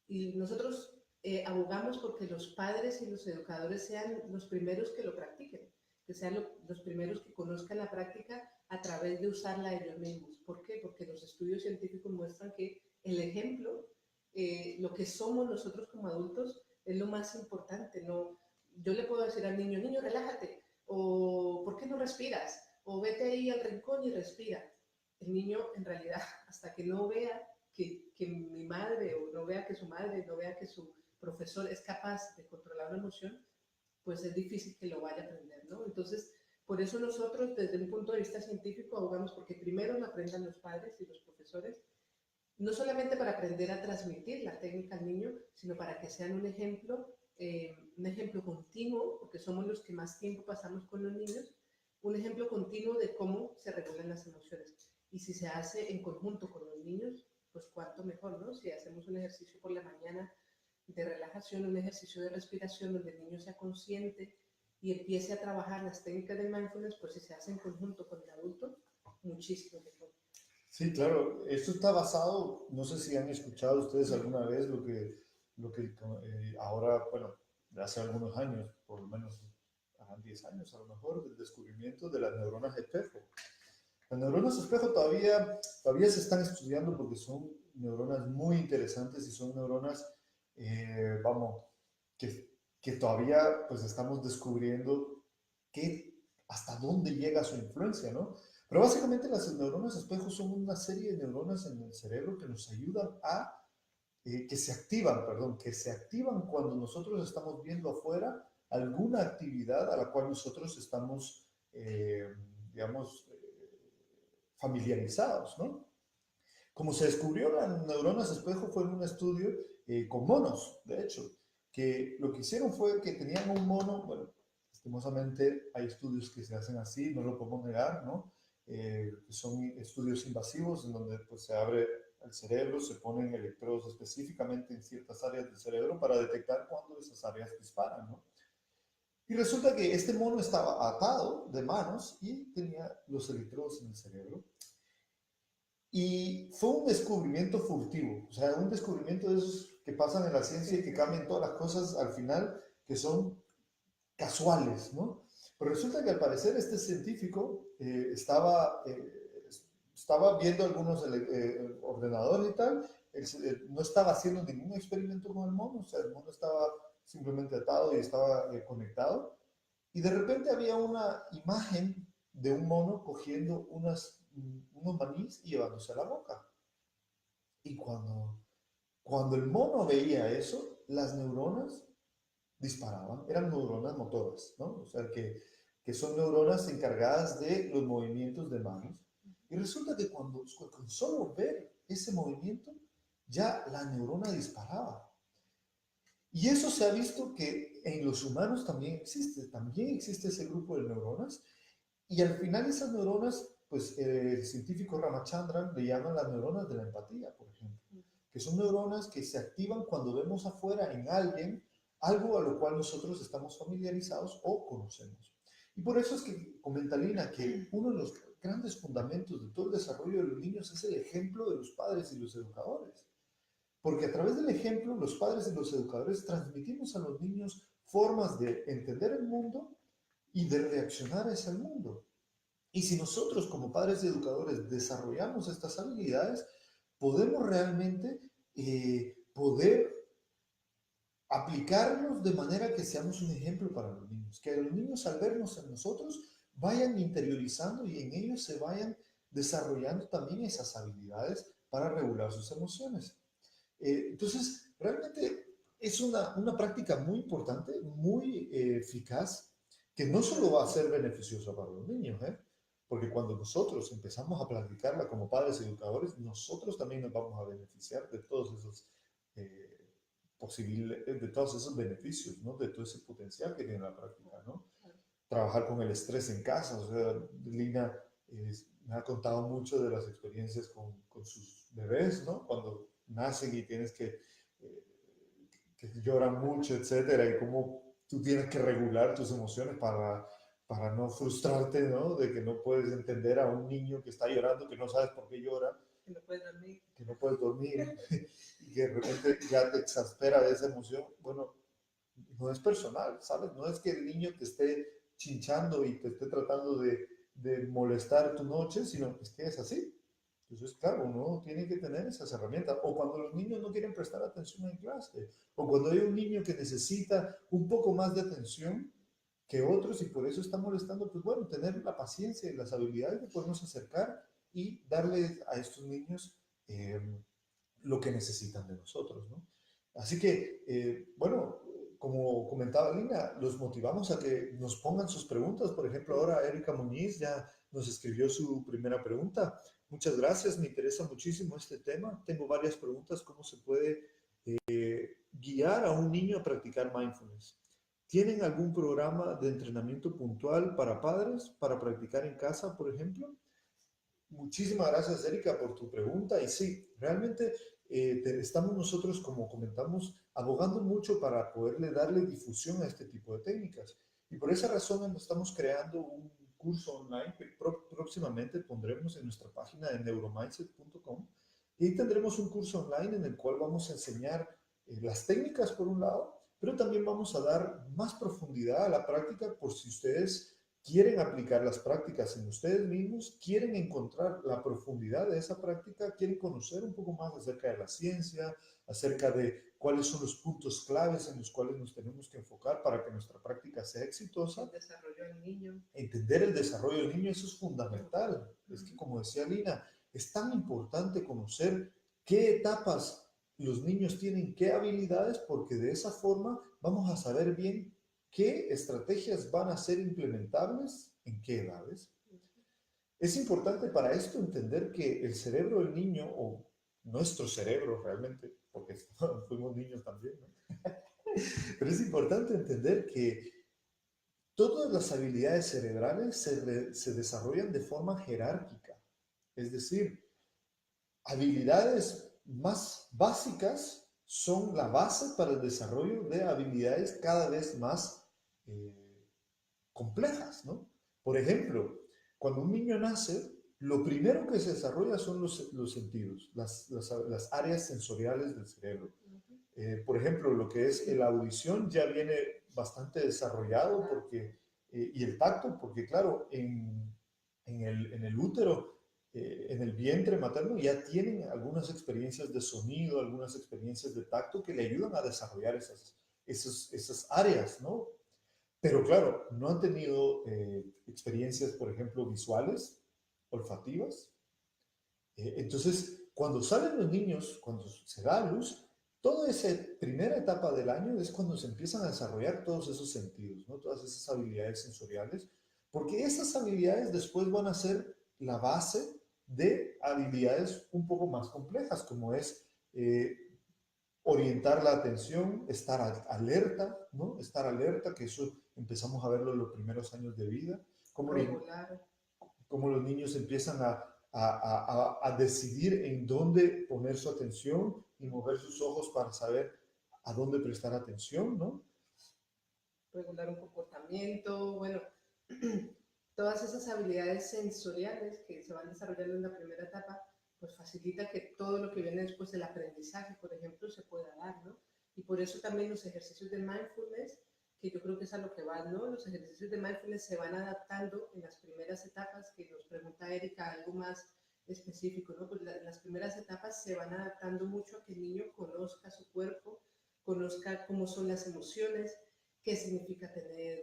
nosotros abogamos porque los padres y los educadores sean los primeros que lo practiquen, que sean los primeros que conozcan la práctica a través de usarla ellos mismos. ¿Por qué? Porque los estudios científicos muestran que el ejemplo, lo que somos nosotros como adultos, es lo más importante. No, yo le puedo decir al niño, niño, relájate, o ¿por qué no respiras? O vete ahí al rincón y respira. El niño, en realidad, hasta que no vea que mi madre, o no vea que su madre, no vea que su profesor es capaz de controlar una emoción, pues es difícil que lo vaya a aprender, ¿no? Entonces, por eso nosotros, desde un punto de vista científico, abogamos porque primero lo aprendan los padres y los profesores, no solamente para aprender a transmitir la técnica al niño, sino para que sean un ejemplo continuo, porque somos los que más tiempo pasamos con los niños, un ejemplo continuo de cómo se regulan las emociones. Y si se hace en conjunto con los niños, pues cuánto mejor, ¿no? Si hacemos un ejercicio por la mañana de relajación, un ejercicio de respiración donde el niño sea consciente y empiece a trabajar las técnicas de mindfulness, pues si se hace en conjunto con el adulto, muchísimo mejor. Sí, claro, esto está basado, no sé si han escuchado ustedes alguna vez lo que ahora, bueno, hace algunos años, por lo menos 10 años a lo mejor, del descubrimiento de las neuronas espejo. Las neuronas espejo todavía se están estudiando porque son neuronas muy interesantes y son neuronas, vamos, que todavía pues estamos descubriendo hasta dónde llega su influencia, ¿no? Pero básicamente las neuronas espejo son una serie de neuronas en el cerebro que nos ayudan que se activan cuando nosotros estamos viendo afuera alguna actividad a la cual nosotros estamos, digamos, familiarizados, ¿no? Como se descubrió las neuronas espejo fue en un estudio con monos, de hecho, que lo que hicieron fue que tenían un mono, bueno, lastimosamente hay estudios que se hacen así, no lo podemos negar, ¿no? Son estudios invasivos en donde pues, se abre el cerebro, se ponen electrodos específicamente en ciertas áreas del cerebro para detectar cuándo esas áreas disparan, ¿no? Y resulta que este mono estaba atado de manos y tenía los electrodos en el cerebro. Y fue un descubrimiento furtivo, o sea, un descubrimiento de esos que pasan en la ciencia y que cambian todas las cosas al final, que son casuales, ¿no? Pero resulta que al parecer este científico estaba viendo algunos ordenadores y tal, no estaba haciendo ningún experimento con el mono, o sea, el mono estaba simplemente atado y estaba conectado, y de repente había una imagen de un mono cogiendo unos manís y llevándose a la boca. Y cuando el mono veía eso, las neuronas disparaban, eran neuronas motoras, ¿no? O sea, que son neuronas encargadas de los movimientos de manos. Y resulta que cuando con solo ver ese movimiento, ya la neurona disparaba. Y eso se ha visto que en los humanos también existe ese grupo de neuronas. Y al final esas neuronas, pues el científico Ramachandran le llama las neuronas de la empatía, por ejemplo, que son neuronas que se activan cuando vemos afuera en alguien algo a lo cual nosotros estamos familiarizados o conocemos. Y por eso es que comenta Lina que uno de los grandes fundamentos de todo el desarrollo de los niños es el ejemplo de los padres y los educadores. Porque a través del ejemplo, los padres y los educadores transmitimos a los niños formas de entender el mundo y de reaccionar a ese mundo. Y si nosotros como padres y educadores desarrollamos estas habilidades, podemos realmente poder aplicarlos de manera que seamos un ejemplo para los niños, que los niños al vernos en nosotros vayan interiorizando y en ellos se vayan desarrollando también esas habilidades para regular sus emociones. Entonces, realmente es una práctica muy importante, muy eficaz, que no solo va a ser beneficiosa para los niños, porque cuando nosotros empezamos a practicarla como padres educadores, nosotros también nos vamos a beneficiar de todos esos de todos esos beneficios, ¿no? De todo ese potencial que tiene la práctica, ¿no? Trabajar con el estrés en casa, o sea, Lina me ha contado mucho de las experiencias con sus bebés, ¿no? Cuando nacen y tienes eh, que lloran mucho, etcétera, y cómo tú tienes que regular tus emociones para no frustrarte, ¿no? De que no puedes entender a un niño que está llorando, que no sabes por qué llora, Que no puedes dormir. que no puedes dormir y que de repente ya te exaspera de esa emoción. Bueno, no es personal, ¿sabes? No es que el niño te esté chinchando y te esté tratando de molestar tu noche, sino es que es así. Entonces, claro, uno tiene que tener esas herramientas. O cuando los niños no quieren prestar atención en clase, o cuando hay un niño que necesita un poco más de atención que otros y por eso está molestando, pues bueno, tener la paciencia y las habilidades de podernos acercar y darle a estos niños eh, lo que necesitan de nosotros, ¿no? Así que, bueno, como comentaba Lina, los motivamos a que nos pongan sus preguntas. Por ejemplo, ahora Erika Muñiz ya nos escribió su primera pregunta. Muchas gracias, me interesa muchísimo este tema. Tengo varias preguntas. ¿Cómo se puede guiar a un niño a practicar mindfulness? ¿Tienen algún programa de entrenamiento puntual para padres para practicar en casa, por ejemplo? Muchísimas gracias, Erika, por tu pregunta. Y sí, realmente estamos nosotros, como comentamos, abogando mucho para poderle darle difusión a este tipo de técnicas. Y por esa razón estamos creando un curso online que próximamente pondremos en nuestra página de neuromindset.com. Y tendremos un curso online en el cual vamos a enseñar las técnicas por un lado, pero también vamos a dar más profundidad a la práctica por si ustedes quieren aplicar las prácticas en ustedes mismos, quieren encontrar la profundidad de esa práctica, quieren conocer un poco más acerca de la ciencia, acerca de cuáles son los puntos claves en los cuales nos tenemos que enfocar para que nuestra práctica sea exitosa. El desarrollo del niño. Entender el desarrollo del niño, eso es fundamental. Es que, como decía Lina, es tan importante conocer qué etapas los niños tienen, qué habilidades, porque de esa forma vamos a saber bien qué estrategias van a ser implementables en qué edades. Es importante para esto entender que el cerebro del niño, o nuestro cerebro realmente, porque fuimos niños también, ¿no? Pero es importante entender que todas las habilidades cerebrales se desarrollan de forma jerárquica. Es decir, habilidades más básicas son la base para el desarrollo de habilidades cada vez más eh, complejas, ¿no? Por ejemplo, cuando un niño nace, lo primero que se desarrolla son los sentidos, las áreas sensoriales del cerebro. Por ejemplo, lo que es la audición ya viene bastante desarrollado porque, y el tacto, porque claro, en el útero, en el vientre materno, ya tienen algunas experiencias de sonido, algunas experiencias de tacto que le ayudan a desarrollar esas áreas, ¿no? Pero claro, no han tenido experiencias, por ejemplo, visuales, olfativas. Entonces, cuando salen los niños, cuando se da a luz, toda esa primera etapa del año es cuando se empiezan a desarrollar todos esos sentidos, ¿no? Todas esas habilidades sensoriales, porque esas habilidades después van a ser la base de habilidades un poco más complejas, como es orientar la atención, estar alerta, ¿no? Estar alerta, que eso empezamos a verlo en los primeros años de vida, Regular. cómo los niños empiezan a decidir en dónde poner su atención y mover sus ojos para saber a dónde prestar atención, ¿no? Regular un comportamiento, bueno, todas esas habilidades sensoriales que se van desarrollando en la primera etapa pues facilita que todo lo que viene después del aprendizaje, por ejemplo, se pueda dar, ¿no? Y por eso también los ejercicios de mindfulness, que yo creo que es a lo que van, ¿no? Los ejercicios de mindfulness se van adaptando en las primeras etapas, que nos pregunta Erika, algo más específico, ¿no? Pues las primeras etapas se van adaptando mucho a que el niño conozca su cuerpo, conozca cómo son las emociones, qué significa tener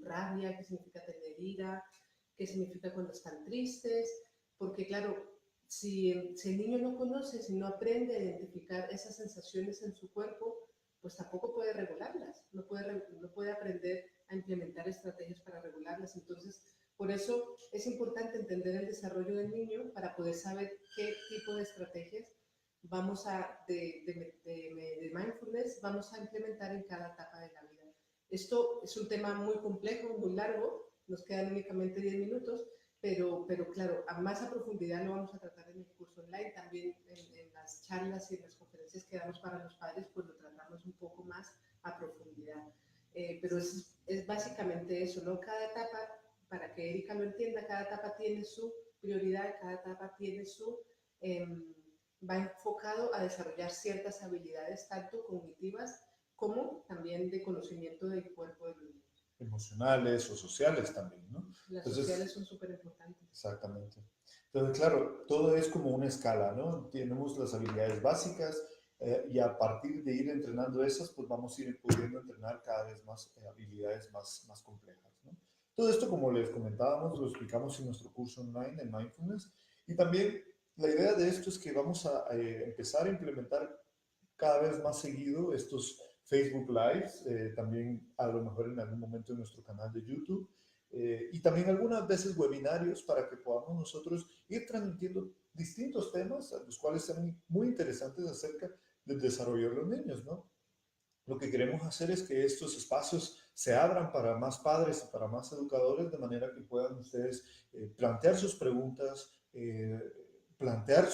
rabia, qué significa tener ira, qué significa cuando están tristes, porque claro, si el niño no conoce, si no aprende a identificar esas sensaciones en su cuerpo, pues tampoco puede regularlas, no puede aprender a implementar estrategias para regularlas. Entonces, por eso es importante entender el desarrollo del niño para poder saber qué tipo de estrategias de mindfulness vamos a implementar en cada etapa de la vida. Esto es un tema muy complejo, muy largo, nos quedan únicamente 10 minutos, pero claro, más a profundidad lo vamos a tratar en el curso online, también en las charlas y en las conferencias que damos para los padres, pues lo tratamos un poco más a profundidad. Pero es básicamente eso, ¿no? Cada etapa, para que Erika lo entienda, cada etapa tiene su prioridad, cada etapa tiene va enfocado a desarrollar ciertas habilidades, tanto cognitivas como también de conocimiento del cuerpo del niño. Emocionales o sociales también, ¿no? Las Entonces, sociales son súper importantes. exactamente. Entonces, claro, todo es como una escala, ¿no? Tenemos las habilidades básicas y a partir de ir entrenando esas, pues vamos a ir pudiendo entrenar cada vez más habilidades más complejas, ¿no? Todo esto, como les comentábamos, lo explicamos en nuestro curso online de Mindfulness y también la idea de esto es que vamos a empezar a implementar cada vez más seguido estos Facebook Lives, también a lo mejor en algún momento en nuestro canal de YouTube, y también algunas veces webinarios para que podamos nosotros ir transmitiendo distintos temas, los cuales sean muy interesantes acerca del desarrollo de los niños, ¿no? Lo que queremos hacer es que estos espacios se abran para más padres y para más educadores, de manera que puedan ustedes plantear sus preguntas, plantear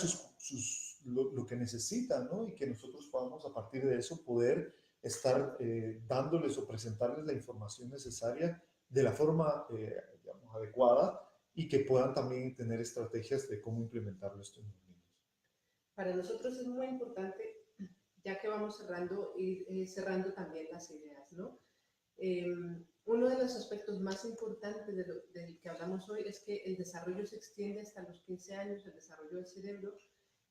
lo que necesitan, ¿no? Y que nosotros podamos a partir de eso poder estar dándoles o presentarles la información necesaria de la forma, digamos, adecuada y que puedan también tener estrategias de cómo implementarlo esto en los niños. Para nosotros es muy importante, ya que vamos cerrando, ir cerrando también las ideas, ¿no? Uno de los aspectos más importantes del que hablamos hoy es que el desarrollo se extiende hasta los 15 años, el desarrollo del cerebro,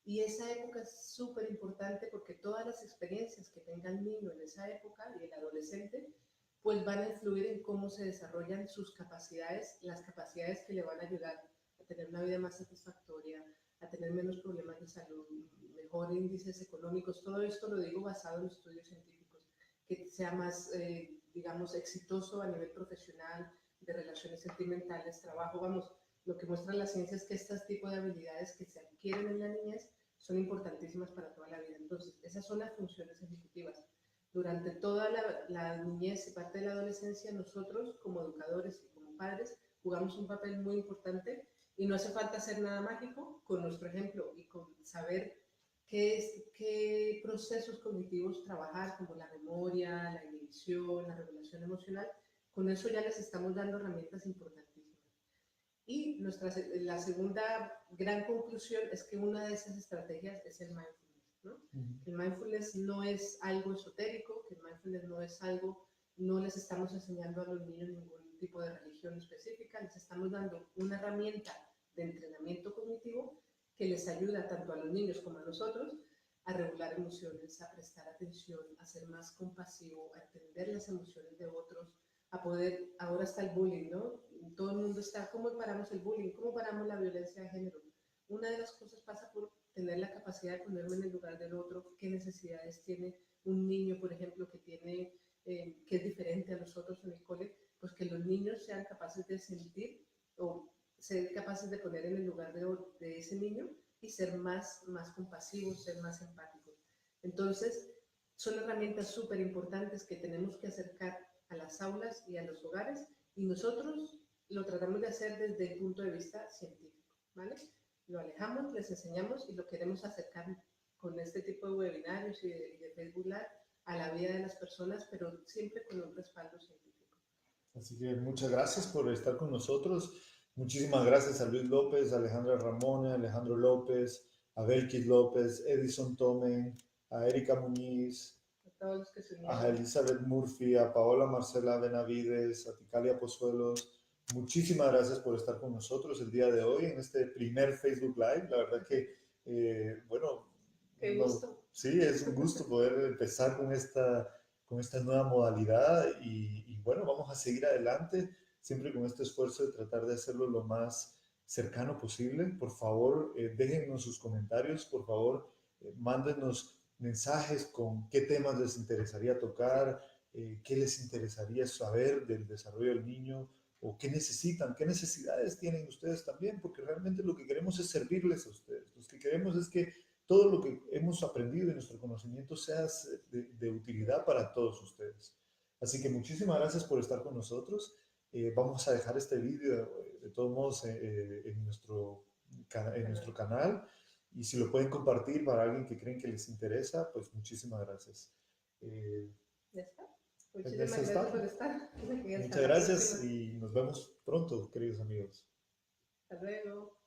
y esa época es súper importante porque todas las experiencias que tenga el niño en esa época y el adolescente, pues van a influir en cómo se desarrollan sus capacidades, las capacidades que le van a ayudar a tener una vida más satisfactoria, a tener menos problemas de salud, mejor índices económicos. Todo esto lo digo basado en estudios científicos, que sea más, digamos, exitoso a nivel profesional, de relaciones sentimentales, trabajo. Vamos, lo que muestra la ciencia es que este tipo de habilidades que se adquieren en la niñez son importantísimas para toda la vida. Entonces, esas son las funciones ejecutivas. Durante toda la niñez y parte de la adolescencia, nosotros como educadores y como padres jugamos un papel muy importante y no hace falta hacer nada mágico. Con nuestro ejemplo y con saber qué procesos cognitivos trabajar, como la memoria, la inhibición, la regulación emocional, con eso ya les estamos dando herramientas importantísimas. Y la segunda gran conclusión es que una de esas estrategias es el mindfulness, ¿no? El mindfulness no es algo esotérico, que el mindfulness no es algo, no les estamos enseñando a los niños ningún tipo de religión específica, les estamos dando una herramienta de entrenamiento cognitivo que les ayuda tanto a los niños como a nosotros a regular emociones, a prestar atención, a ser más compasivo, a entender las emociones de otros, a poder, ahora está el bullying, ¿no? Todo el mundo está, ¿cómo paramos el bullying? ¿Cómo paramos la violencia de género? Una de las cosas pasa por tener la capacidad de ponerme en el lugar del otro, qué necesidades tiene un niño, por ejemplo, que es diferente a los otros en el cole, pues que los niños sean capaces de sentir o ser capaces de poner en el lugar de ese niño y ser más compasivos, ser más empáticos. Entonces, son herramientas súper importantes que tenemos que acercar a las aulas y a los hogares y nosotros lo tratamos de hacer desde el punto de vista científico, ¿vale? Lo alejamos, les enseñamos y lo queremos acercar con este tipo de webinarios y de Facebook Live a la vida de las personas, pero siempre con un respaldo científico. Así que muchas gracias por estar con nosotros. Muchísimas gracias a Luis López, a Alejandra Ramón, a Alejandro López, a Belkis López, Edison Tomen, a Erika Muñiz, A todos los que se a unieron. Elizabeth Murphy, a Paola Marcela Benavides, a Ticalia Pozuelos. Muchísimas gracias por estar con nosotros el día de hoy en este primer Facebook Live. La verdad que, bueno, Qué no, gusto. sí, es un gusto poder empezar con esta nueva modalidad y bueno, vamos a seguir adelante siempre con este esfuerzo de tratar de hacerlo lo más cercano posible. Por favor, déjennos sus comentarios, por favor, mándenos mensajes con qué temas les interesaría tocar, qué les interesaría saber del desarrollo del niño o qué necesitan, qué necesidades tienen ustedes también, porque realmente lo que queremos es servirles a ustedes. Lo que queremos es que todo lo que hemos aprendido y nuestro conocimiento sea de utilidad para todos ustedes. Así que muchísimas gracias por estar con nosotros. Vamos a dejar este vídeo de todos modos en nuestro canal y si lo pueden compartir para alguien que creen que les interesa, pues muchísimas gracias. Eh, Ya está. Eso Muchísimas gracias por está. estar. Y hasta Muchas la gracias próxima. y nos vemos pronto, queridos amigos. Hasta luego.